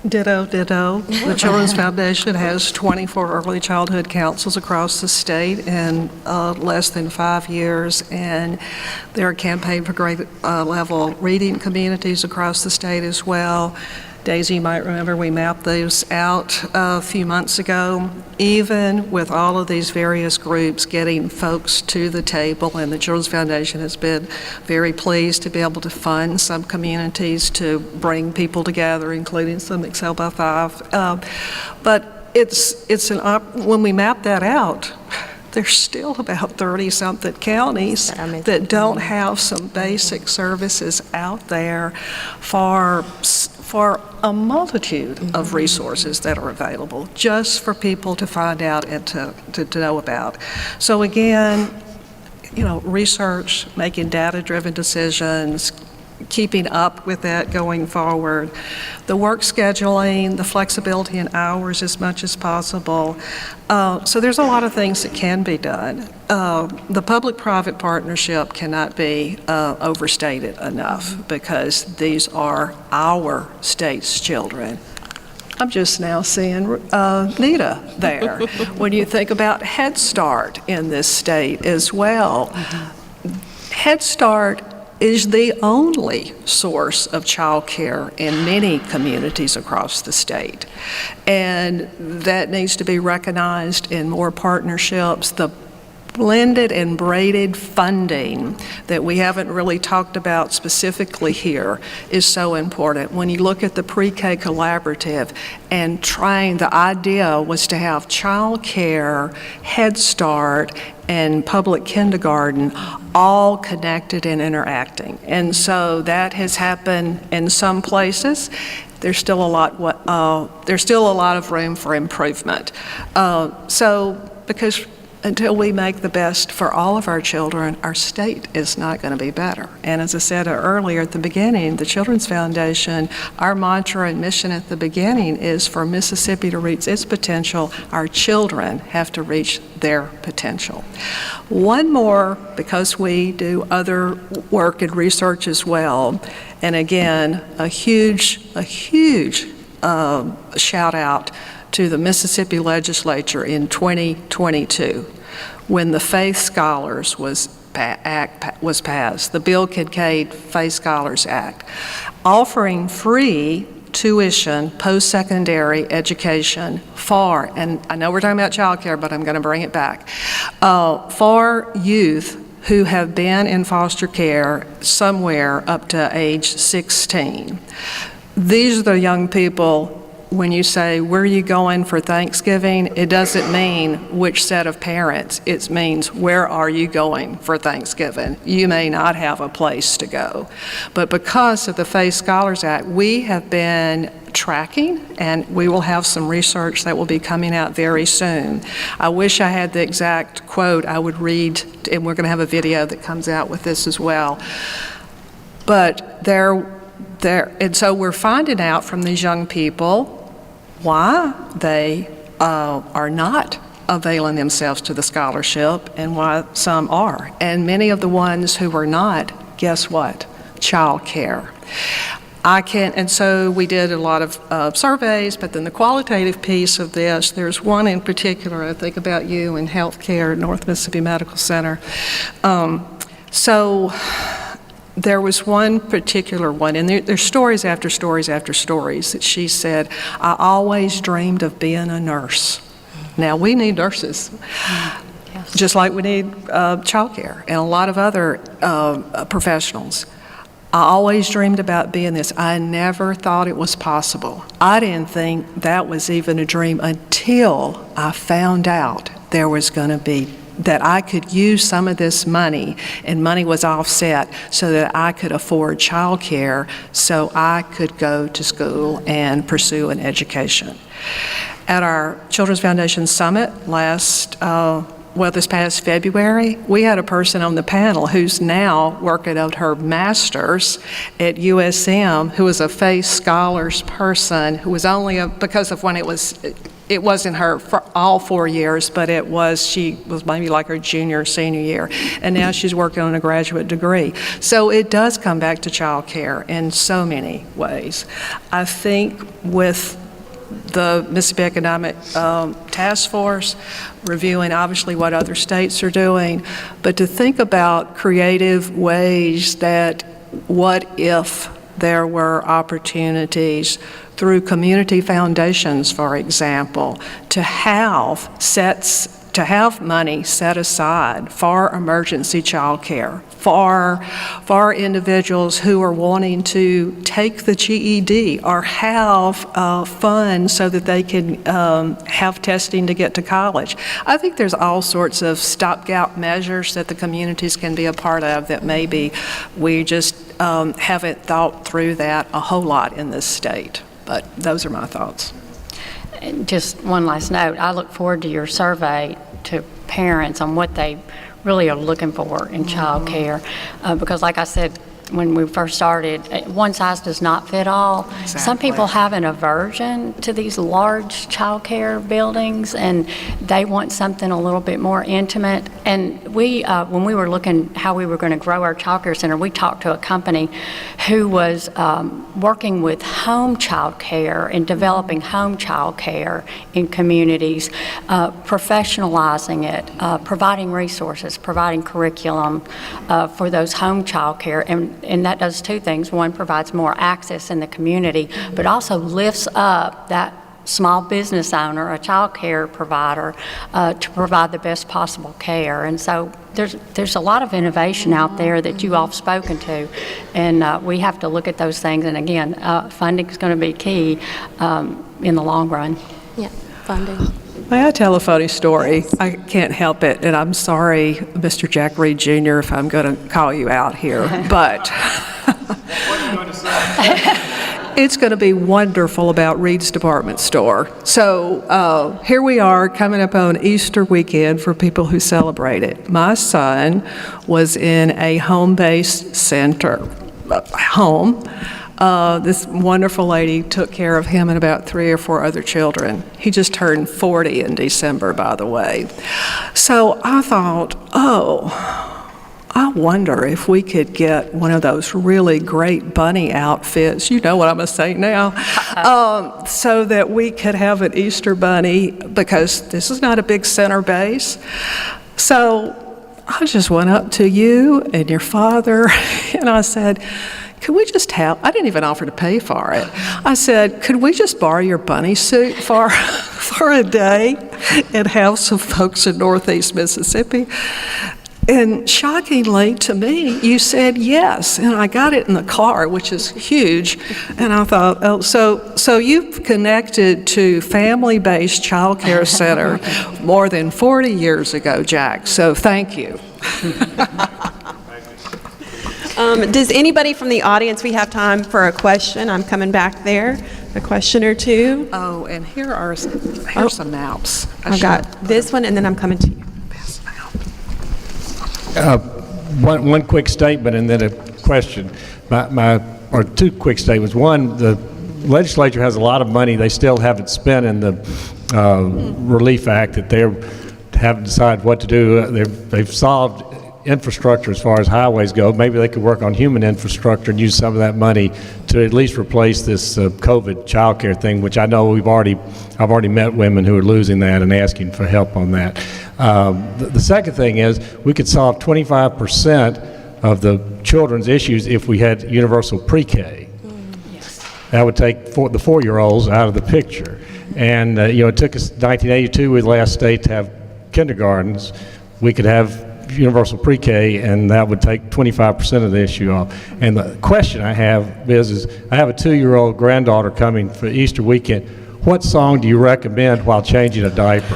Ditto. The Children's Foundation has 24 early childhood councils across the state in less than 5 years, and they're a campaign for grade level reading communities across the state as well. Daisy, you might remember we mapped those out a few months ago. Even with all of these various groups getting folks to the table, and the Children's Foundation has been very pleased to be able to fund some communities to bring people together, including some Excel by 5. But when we map that out, there's still about 30-something counties that don't have some basic services out there for a multitude of resources that are available just for people to find out and to know about. So again, research, making data-driven decisions, keeping up with that going forward, the work scheduling, the flexibility in hours as much as possible. So there's a lot of things that can be done. The public-private partnership cannot be overstated enough because these are our state's children. I'm just now seeing Nita there. When you think about Head Start in this state as well, Head Start is the only source of child care in many communities across the state. And that needs to be recognized in more partnerships. The blended and braided funding that we haven't really talked about specifically here is so important. When you look at the Pre-K Collaborative and the idea was to have child care, Head Start, and public kindergarten all connected and interacting. And so that has happened in some places. There's still a lot of room for improvement. Because until we make the best for all of our children, our state is not going to be better. And as I said earlier at the beginning, the Children's Foundation, our mantra and mission at the beginning is for Mississippi to reach its potential, our children have to reach their potential. One more, because we do other work and research as well, and again, a huge shout out to the Mississippi Legislature in 2022 when the Faith Scholars Act was passed, the Bill Kincaid Faith Scholars Act, offering free tuition post-secondary education for, and I know we're talking about child care, but I'm going to bring it back, for youth who have been in foster care somewhere up to age 16. These are the young people. When you say, where are you going for Thanksgiving, it doesn't mean which set of parents. It means, where are you going for Thanksgiving? You may not have a place to go. But because of the Faith Scholars Act, we have been tracking, and we will have some research that will be coming out very soon. I wish I had the exact quote I would read, and we're going to have a video that comes out with this as well. But and so we're finding out from these young people why they are not availing themselves to the scholarship and why some are. And many of the ones who are not, guess what? Child care. And so we did a lot of surveys, but then the qualitative piece of this, there's one in particular, I think about you in healthcare at North Mississippi Medical Center. So there was one particular one, and there's stories after stories after stories that she said, I always dreamed of being a nurse. Now, we need nurses, just like we need childcare and a lot of other professionals. I always dreamed about being this. I never thought it was possible. I didn't think that was even a dream until I found out there was going to be, that I could use some of this money, and money was offset so that I could afford child care so I could go to school and pursue an education. At our Children's Foundation Summit this past February, we had a person on the panel who's now working on her master's at USM, who was a FACE Scholars person, who was only because of when it wasn't her for all 4 years, but she was maybe like her junior or senior year, and now she's working on a graduate degree. So it does come back to child care in so many ways. I think with the Mississippi Economic Task Force, reviewing obviously what other states are doing, but to think about creative ways that what if there were opportunities through community foundations, for example, to have money set aside for emergency child care, for individuals who are wanting to take the GED or have funds so that they can have testing to get to college. I think there's all sorts of stopgap measures that the communities can be a part of that maybe we just haven't thought through that a whole lot in this state. But those are my thoughts. Just one last note, I look forward to your survey to parents on what they really are looking for in child care, because like I said, when we first started, one size does not fit all. Exactly. Some people have an aversion to these large child care buildings, and they want something a little bit more intimate. And we, when we were looking how we were going to grow our child care center, we talked to a company who was working with home child care and developing home child care in communities, professionalizing it, providing resources, providing curriculum for those home child care. And that does two things. One, provides more access in the community, but also lifts up that small business owner, a child care provider, to provide the best possible care. And so there's a lot of innovation out there that you all have spoken to, and we have to look at those things. And again, funding is going to be key in the long run. Yeah, funding. May I tell a funny story? I can't help it, and I'm sorry, Mr. Jack Reed Jr., if I'm going to call you out here, but What are you going to say? it's going to be wonderful about Reed's Department Store. So here we are coming up on Easter weekend for people who celebrate it. My son was in a home-based center, home. This wonderful lady took care of him and about 3 or 4 other children. He just turned 40 in December, by the way. So I thought, I wonder if we could get one of those really great bunny outfits, you know what I'm going to say now, so that we could have an Easter bunny, because this is not a big center base. So I just went up to you and your father, and I said, could we just I didn't even offer to pay for it. I said, could we just borrow your bunny suit for a day and have some folks in Northeast Mississippi? And shockingly to me, you said yes, and I got it in the car, which is huge. And I thought, oh, so you've connected to Family-Based Child Care Center more than 40 years ago, Jack, so thank you. Does anybody from the audience, we have time for a question? I'm coming back there. a question or two. Oh, and here's some maps. I've got this one, and then I'm coming to you. One quick statement and then a question. Or two quick statements. One, the legislature has a lot of money they still haven't spent in the Relief Act that they haven't decided what to do. They've solved infrastructure as far as highways go. Maybe they could work on human infrastructure and use some of that money to at least replace this COVID childcare thing, which I know I've already met women who are losing that and asking for help on that. The second thing is we could solve 25% of the children's issues if we had universal pre-K. That would take the 4-year-olds out of the picture. And it took us 1982, we're the last state to have kindergartens. We could have universal pre-K, and that would take 25% of the issue off. And the question I have is I have a 2-year-old granddaughter coming for Easter weekend. What song do you recommend while changing a diaper?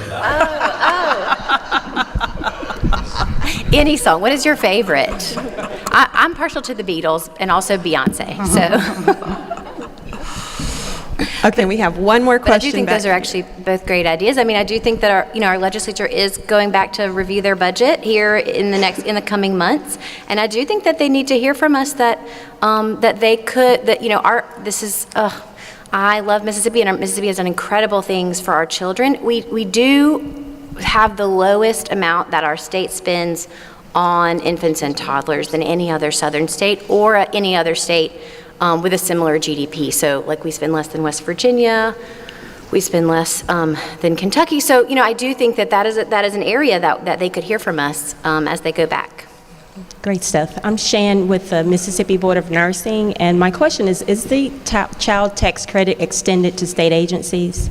Any song. What is your favorite? I'm partial to the Beatles and also Beyonce. So. Okay, we have one more But I do question. think those are actually both great ideas. I mean, I do think that our legislature is going back to review their budget here in the coming months, and I do think that they need to hear from us that I love Mississippi, and Mississippi has done incredible things for our children. We do have the lowest amount that our state spends on infants and toddlers than any other southern state or any other state with a similar GDP. So like we spend less than West Virginia, we spend less than Kentucky. So, I do think that is an area that they could hear from us as they go back. Great stuff. I'm Shan with the Mississippi Board of Nursing, and my question is the child tax credit extended to state agencies?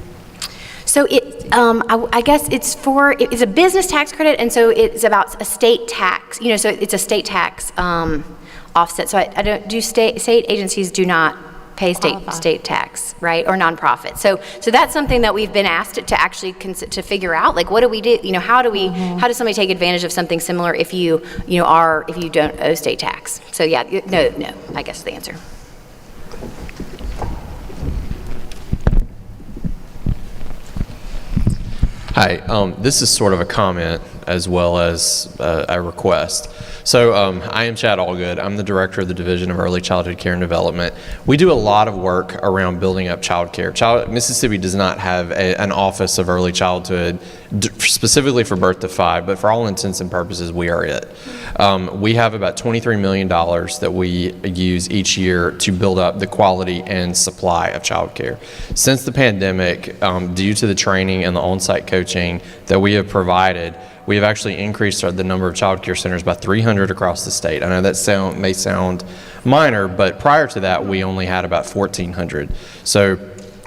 So I guess it's a business tax credit, and so it's about a state tax, so it's a state tax offset. So I don't do state agencies do not pay state tax, right, or nonprofit. So that's something that we've been asked to actually to figure out. Like, what do we do? How does somebody take advantage of something similar if you don't owe state tax? So yeah, no, I guess is the answer. Hi, this is sort of a comment as well as a request. So I am Chad Allgood. I'm the director of the Division of Early Childhood Care and Development. We do a lot of work around building up child care. Mississippi does not have an office of early childhood specifically for birth to 5, but for all intents and purposes, we are it. We have about $23 million that we use each year to build up the quality and supply of child care. Since the pandemic, due to the training and the on-site coaching that we have provided, we have actually increased the number of child care centers by 300 across the state. I know that may sound minor, but prior to that, we only had about 1,400. So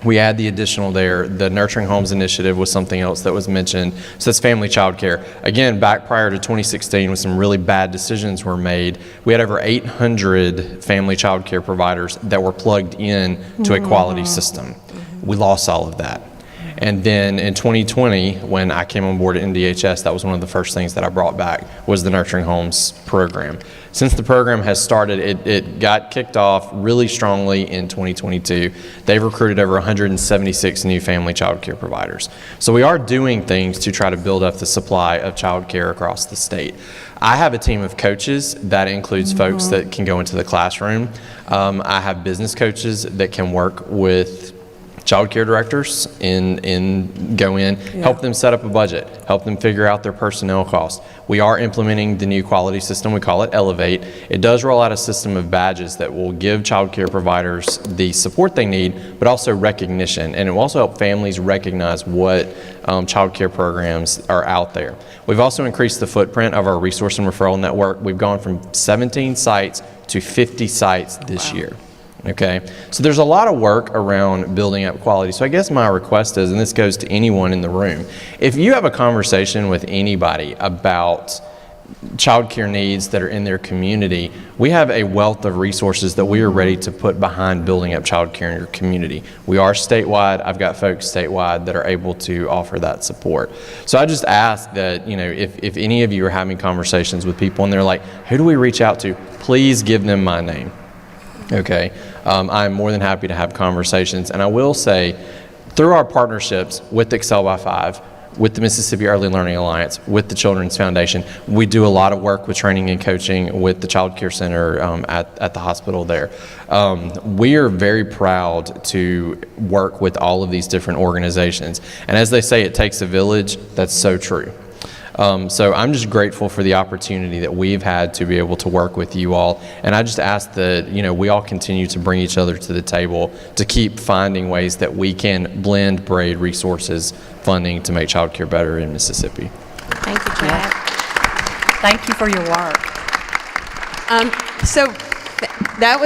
we add the additional there. The Nurturing Homes Initiative was something else that was mentioned. So that's family child care. Again, back prior to 2016, when some really bad decisions were made, we had over 800 family child care providers that were plugged in to a quality system. We lost all of that. And then in 2020, when I came on board at NDHS, that was one of the first things that I brought back was the Nurturing Homes program. Since the program has started, it got kicked off really strongly in 2022. They've recruited over 176 new family child care providers. So we are doing things to try to build up the supply of child care across the state. I have a team of coaches that includes folks that can go into the classroom. I have business coaches that can work with child care directors help them set up a budget, help them figure out their personnel costs. We are implementing the new quality system. We call it Elevate. It does roll out a system of badges that will give child care providers the support they need, but also recognition. And it will also help families recognize what child care programs are out there. We've also increased the footprint of our resource and referral network. We've gone from 17 sites to 50 sites this year. Okay, so there's a lot of work around building up quality. So I guess my request is, and this goes to anyone in the room, if you have a conversation with anybody about child care needs that are in their community, we have a wealth of resources that we are ready to put behind building up child care in your community. We are statewide. I've got folks statewide that are able to offer that support. So I just ask that, if any of you are having conversations with people and they're like, who do we reach out to? Please give them my name. Okay. I'm more than happy to have conversations. And I will say, through our partnerships with Excel by 5, with the Mississippi Early Learning Alliance, with the Children's Foundation, we do a lot of work with training and coaching with the Child Care Center at the hospital there. We are very proud to work with all of these different organizations. And as they say, it takes a village. That's so true. So I'm just grateful for the opportunity that we've had to be able to work with you all. And I just ask that, we all continue to bring each other to the table to keep finding ways that we can blend, braid resources, funding to make child care better in Mississippi. Thank you, Chad. Thank you for your work. That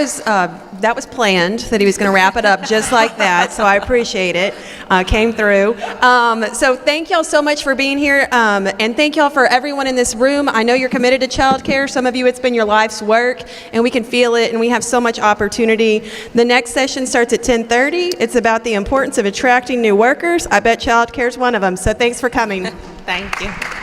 was planned, that he was going to wrap it up just like that, so I appreciate it. Came through. So thank y'all so much for being here, and thank y'all for everyone in this room. I know you're committed to child care. Some of you, it's been your life's work, and we can feel it, and we have so much opportunity. The next session starts at 10:30. It's about the importance of attracting new workers. I bet child care is one of them, so thanks for coming. Thank you.